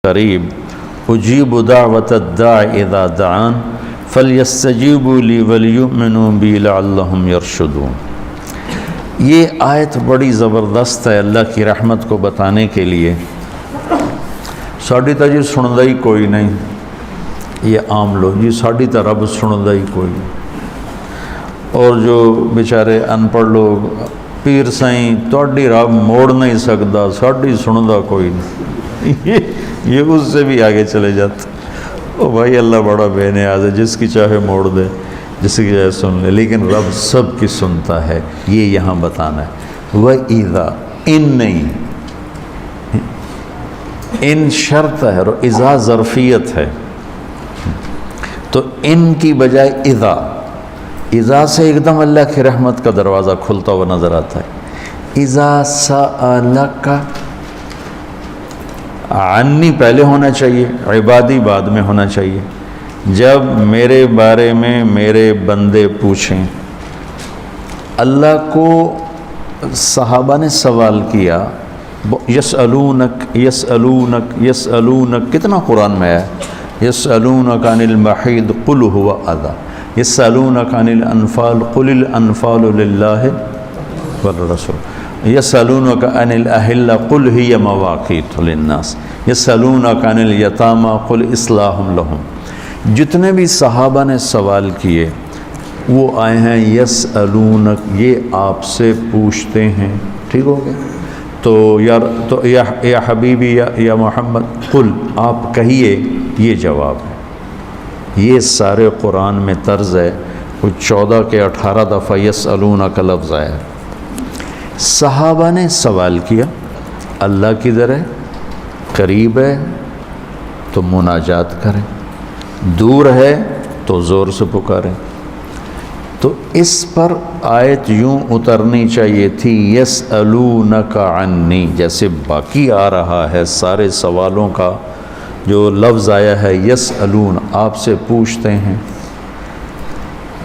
قریب اجیب دعوت الداع اذا دعان فلیستجیبوا لی ولیؤمنوا بی لعلہم یرشدون۔ یہ آیت بڑی زبردست ہے اللہ کی رحمت کو بتانے کے لیے۔ ساڑی تا جی سندا ہی کوئی نہیں، یہ عام لوگ جی ساڑی تا رب سندا ہی کوئی نہیں، اور جو بیچارے ان پڑھ لوگ پیر سائیں تواڈی رب موڑ نہیں سکتا، ساڑی سندا کوئی نہیں، یہ اس سے بھی آگے چلے جاتے۔ او بھائی اللہ بڑا بے نیاز ہے، جس کی چاہے موڑ دے، جس کی چاہے سن لے، لیکن رب سب کی سنتا ہے، یہ یہاں بتانا ہے۔ وَإِذَا ان نہیں، ان شرط ہے اور اذا ظرفیت ہے، تو ان کی بجائے اذا سے ایک دم اللہ کی رحمت کا دروازہ کھلتا ہوا نظر آتا ہے۔ اذا سألک، عنی پہلے ہونا چاہیے، عبادی بعد میں ہونا چاہیے۔ جب میرے بارے میں میرے بندے پوچھیں، اللہ کو صحابہ نے سوال کیا، یسألونک یسألونک یسألونک، کتنا قرآن میں ہے، یسألونک عن المحیض قل هو اذی، یسألونک عن الانفال قل الانفال للہ والرسول، یسألونک عن الاہلہ قل ہی مواقیت للناس، یسألونک عن الیتامی قل اصلاح لہم۔ جتنے بھی صحابہ نے سوال کیے وہ آئے ہیں یسألونک، یہ آپ سے پوچھتے ہیں، ٹھیک ہو گیا؟ تو یا حبیبی یا محمد قل، آپ کہیے، یہ جواب ہے۔ یہ سارے قرآن میں طرز ہے، کوئی 14 کے 18 دفعہ یسألونک کا لفظ آیا ہے۔ صحابہ نے سوال کیا، اللہ کدھر ہے، قریب ہے تو مناجات کریں، دور ہے تو زور سے پکاریں۔ تو اس پر آیت یوں اترنی چاہیے تھی، یسألونک عنی، جیسے باقی آ رہا ہے سارے سوالوں کا جو لفظ آیا ہے یسألون، آپ سے پوچھتے ہیں،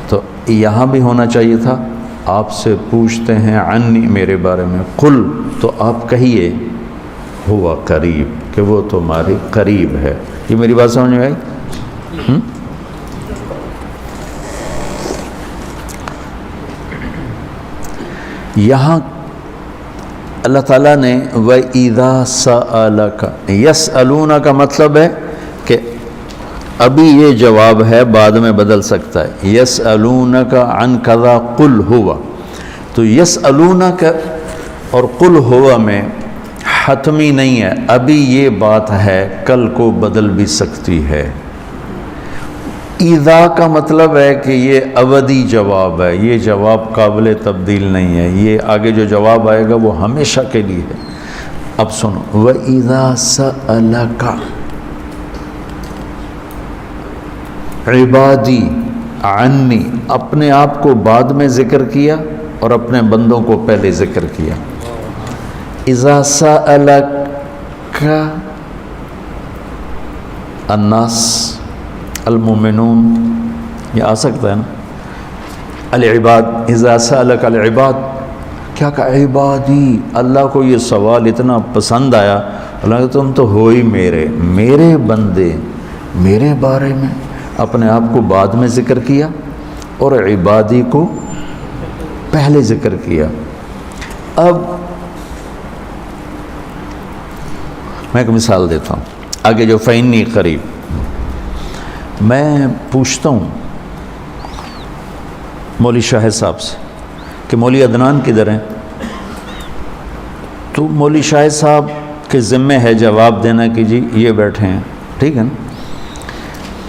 تو یہاں بھی ہونا چاہیے تھا آپ سے پوچھتے ہیں، عنی میرے بارے میں، قل تو آپ کہیے، ہوا قریب کہ وہ تمہارے قریب ہے۔ یہ میری بات سمجھ میں آئی؟ یہاں اللہ تعالیٰ نے وَإِذَا سَأَلَكَ، یسألون کا مطلب ہے کہ ابھی یہ جواب ہے، بعد میں بدل سکتا ہے۔ یسألونک عن کذا قل ہوا، تو یسألونک اور قل ہوا میں حتمی نہیں ہے، ابھی یہ بات ہے، کل کو بدل بھی سکتی ہے۔ اذا کا مطلب ہے کہ یہ ابدی جواب ہے، یہ جواب قابل تبدیل نہیں ہے، یہ آگے جو جواب آئے گا وہ ہمیشہ کے لیے ہے۔ اب سنو، وَإِذَا سَأَلَكَ عبادی عنی، اپنے آپ کو بعد میں ذکر کیا اور اپنے بندوں کو پہلے ذکر کیا۔ اذا سألک الناس المؤمنون، یہ آ سکتا ہے نا، العباد، اذا سألک العباد، کیا کہا، عبادی، اللہ کو یہ سوال اتنا پسند آیا، اللہ کہ تم تو ہو ہی میرے بندے، میرے بارے میں اپنے آپ کو بعد میں ذکر کیا اور عبادی کو پہلے ذکر کیا۔ اب میں ایک مثال دیتا ہوں، آگے جو فینی قریب، میں پوچھتا ہوں مولوی شاہد صاحب سے کہ مولوی عدنان کدھر ہیں، تو مولوی شاہد صاحب کے ذمہ ہے جواب دینا کہ جی یہ بیٹھے ہیں، ٹھیک ہے نا۔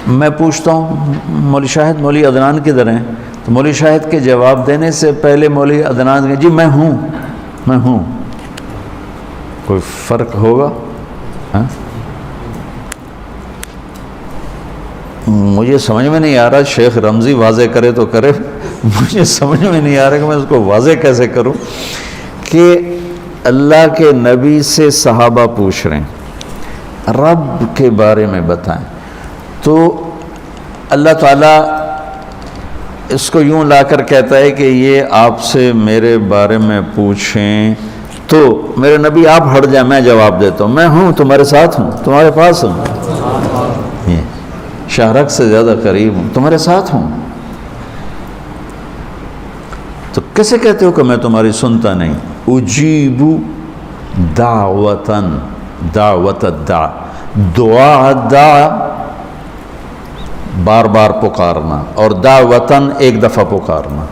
میں پوچھتا ہوں مولوی شاہد، مولوی عدنان کدھر ہیں، تو مولوی شاہد کے جواب دینے سے پہلے مولوی عدنان کہ جی میں ہوں، کوئی فرق ہوگا؟ ہاں، مجھے سمجھ میں نہیں آ رہا، شیخ رمزی واضح کرے تو کرے، مجھے سمجھ میں نہیں آ رہا کہ میں اس کو واضح کیسے کروں کہ اللہ کے نبی سے صحابہ پوچھ رہے ہیں رب کے بارے میں بتائیں، تو اللہ تعالیٰ اس کو یوں لا کر کہتا ہے کہ یہ آپ سے میرے بارے میں پوچھیں تو میرے نبی آپ ہٹ جائیں، میں جواب دیتا ہوں، میں ہوں، تمہارے ساتھ ہوں، تمہارے پاس ہوں، شہرک سے زیادہ قریب ہوں، تمہارے ساتھ ہوں۔ تو کیسے کہتے ہو کہ میں تمہاری سنتا نہیں؟ اجیب دعوتاً، دعوت الدع، دعا دعا بار بار پکارنا، اور دعوتاً ایک دفعہ پکارنا۔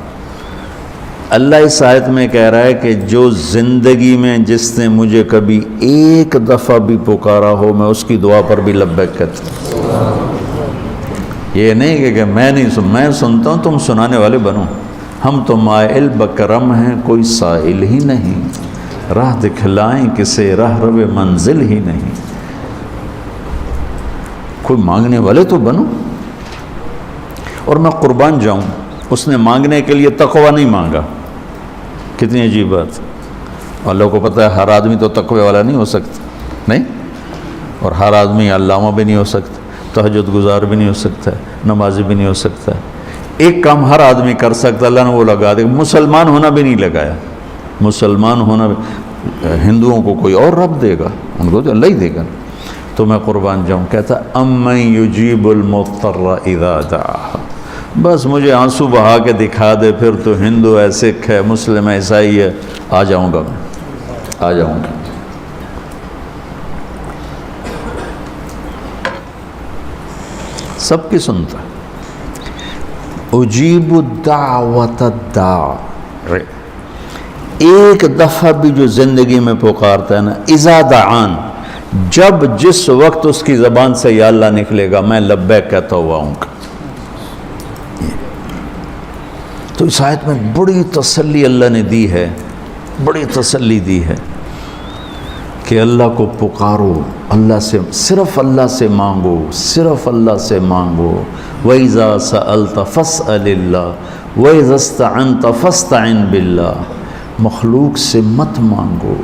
اللہ اس آیت میں کہہ رہا ہے کہ جو زندگی میں جس نے مجھے کبھی ایک دفعہ بھی پکارا ہو، میں اس کی دعا پر بھی لبیک کہتا ہوں۔ یہ نہیں کہ میں نہیں میں سنتا ہوں، تم سنانے والے بنو۔ ہم تو مائل بکرم ہیں، کوئی سائل ہی نہیں، راہ دکھلائیں کسے راہ رو منزل ہی نہیں۔ کوئی مانگنے والے تو بنو۔ اور میں قربان جاؤں، اس نے مانگنے کے لیے تقوی نہیں مانگا۔ کتنی عجیب بات۔ اللہ کو پتہ ہے ہر آدمی تو تقوی والا نہیں ہو سکتا، نہیں، اور ہر آدمی علامہ بھی نہیں ہو سکتا، تہجد گزار بھی نہیں ہو سکتا ہے، نمازی بھی نہیں ہو سکتا ہے۔ ایک کام ہر آدمی کر سکتا، اللہ نے وہ لگا دے، مسلمان ہونا بھی نہیں لگایا۔ مسلمان ہونا بھی، ہندوؤں کو کوئی اور رب دے گا، ان کو تو اللہ ہی دے گا۔ تو میں قربان جاؤں، کہتا امن یجیب المضطر اذا دعا، بس مجھے آنسو بہا کے دکھا دے، پھر تو ہندو ہے، سکھ ہے، مسلم ہے، عیسائی ہے، آ جاؤں گا، میں آ جاؤں گا۔ سب کی سنتا۔ اجیب الدعوت الداع، ایک دفعہ بھی جو زندگی میں پکارتا ہے نا، اذا دعان، جب جس وقت اس کی زبان سے یا اللہ نکلے گا، میں لبیک کہتا ہوا ہوں۔ تو اس آیت میں بڑی تسلی اللہ نے دی ہے، بڑی تسلی دی ہے کہ اللہ کو پکارو، اللہ سے، صرف اللہ سے مانگو، صرف اللہ سے مانگو۔ وَإِذَا سَأَلْتَ فَاسْأَلِ اللَّهِ وَإِذَا اسْتَعَنْتَ فَاسْتَعِنْ بِاللَّهِ، مخلوق سے مت مانگو،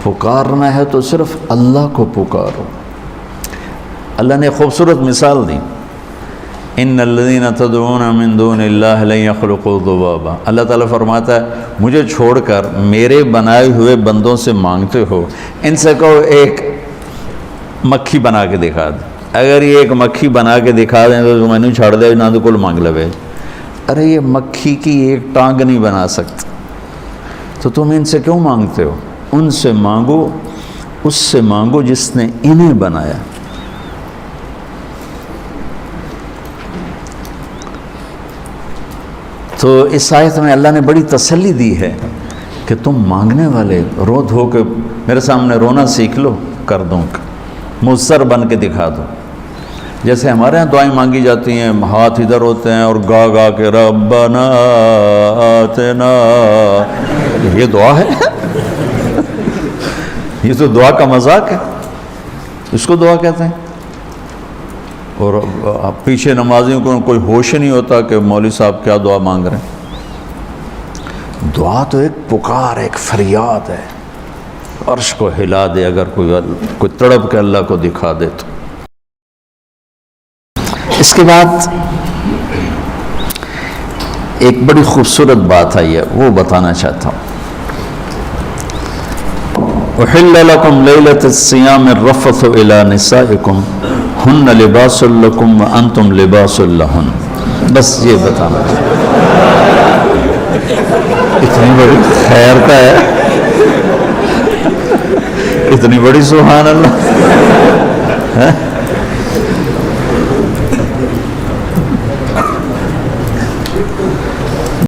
پکارنا ہے تو صرف اللہ کو پکارو۔ اللہ نے خوبصورت مثال دی، ان الذین تدعون من دون اللہ لن یخلقوا ذبابا۔ اللہ تعالیٰ فرماتا ہے مجھے چھوڑ کر میرے بنائے ہوئے بندوں سے مانگتے ہو، ان سے کہو ایک مکھی بنا کے دکھا دیں۔ اگر یہ ایک مکھی بنا کے دکھا دیں تو میں نے چھاڑ دیا نہ تو کل مانگ لے۔ ارے یہ مکھی کی ایک ٹانگ نہیں بنا سکتا، تو تم ان سے کیوں مانگتے ہو؟ ان سے مانگو، اس سے مانگو جس نے انہیں بنایا۔ تو اس آیت میں اللہ نے بڑی تسلی دی ہے کہ تم مانگنے والے رو دھو کے میرے سامنے رونا سیکھ لو، کر دوں، مضطر بن کے دکھا دو۔ جیسے ہمارے ہاں دعائیں مانگی جاتی ہیں، ہاتھ ادھر ہوتے ہیں اور گا گا کے ربنا آتنا، یہ دعا ہے؟ یہ تو دعا کا مذاق ہے، اس کو دعا کہتے ہیں۔ اور پیچھے نمازیوں کو کوئی ہوش نہیں ہوتا کہ مولوی صاحب کیا دعا مانگ رہے ہیں۔ دعا تو ایک پکار، ایک فریاد ہے، عرش کو ہلا دے اگر کوئی تڑپ کے اللہ کو دکھا دے تو۔ اس کے بعد ایک بڑی خوبصورت بات آئی ہے، وہ بتانا چاہتا ہوں۔ احل لکم لیلۃ الصیام الرفث الی نسائکم ہن لباس لکم وانتم لباس لہن۔ بس یہ بتانا، اتنی بڑی خیر کا ہے، اتنی بڑی سبحان اللہ۔